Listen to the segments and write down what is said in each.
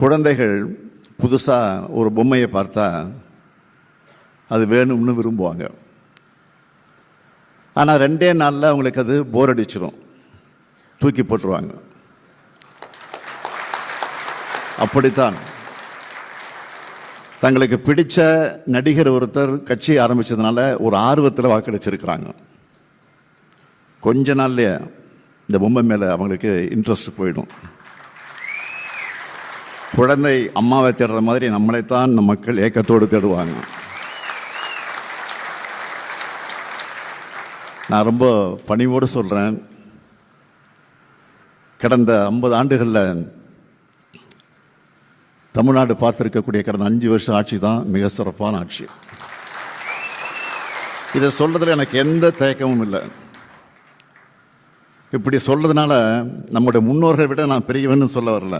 குழந்தைகள் புதுசாக ஒரு பொம்மையை பார்த்தா அது வேணும்னு விரும்புவாங்க. ஆனால் 2 நாளில் அவங்களுக்கு அது போர் அடிச்சிடும், தூக்கி போட்டுருவாங்க. அப்படித்தான் தங்களுக்கு பிடிச்ச நடிகர் ஒருத்தர் கட்சி ஆரம்பித்ததுனால ஒரு ஆர்வத்தில் வாக்களிச்சிருக்கிறாங்க. கொஞ்ச நாள்லயே இந்த பொம்மை மேலே அவங்களுக்கு இன்ட்ரெஸ்ட் போயிடும். குழந்தை அம்மாவை தேடுற மாதிரி நம்மளைத்தான் நம்ம மக்கள் ஏக்கத்தோடு தேடுவாங்க. நான் ரொம்ப பணிவோடு சொல்கிறேன், கடந்த 50 ஆண்டுகளில் தமிழ்நாடு பார்த்திருக்கக்கூடிய கடந்த 5 வருஷம் ஆட்சி தான் மிக சிறப்பான ஆட்சி. இதை சொல்றதுல எனக்கு எந்த தயக்கமும் இல்லை. இப்படி சொல்றதுனால நம்முடைய முன்னோர்களை விட நான் பெரியவன்னு சொல்ல வரல.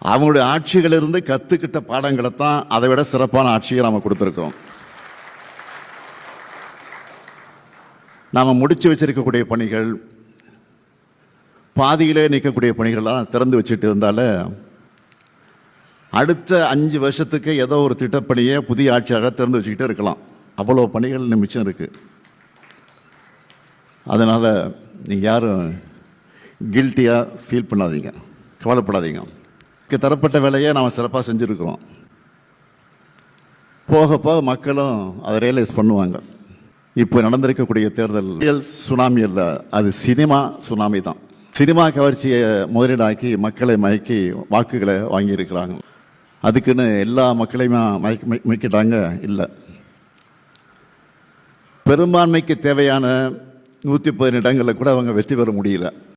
அவங்களுடைய ஆட்சிகளிலிருந்து கற்றுக்கிட்ட பாடங்களை தான் அதை விட சிறப்பான ஆட்சியை நாம் கொடுத்துருக்கோம். நாம் முடிச்சு வச்சிருக்கக்கூடிய பணிகள், பாதியிலே நிற்கக்கூடிய பணிகள்லாம் திறந்து வச்சுட்டு இருந்தால அடுத்த 5 வருஷத்துக்கு ஏதோ ஒரு திட்டப்பணியை புதிய ஆட்சியாக திறந்து வச்சுக்கிட்டே இருக்கலாம். அவ்வளோ பணிகள் மிச்சம் இருக்கு. அதனால் நீங்கள் யாரும் கில்ட்டியாக ஃபீல் பண்ணாதீங்க, கவலைப்படாதீங்க. தரப்பட்ட வேலையை நாம் சிறப்பாக செஞ்சுருக்கிறோம். போக போக மக்களும் அதை ரியலைஸ் பண்ணுவாங்க. இப்போ நடந்திருக்கக்கூடிய தேர்தல் சுனாமி அல்ல, அது சினிமா சுனாமி தான். சினிமா கவர்ச்சியை முதலீடாக்கி மக்களை மயக்கி வாக்குகளை வாங்கியிருக்கிறாங்க. அதுக்குன்னு எல்லா மக்களையுமே மயக்கிட்டாங்க இல்லை. பெரும்பான்மைக்கு தேவையான 117 இடங்களில் கூட அவங்க வெற்றி பெற முடியல.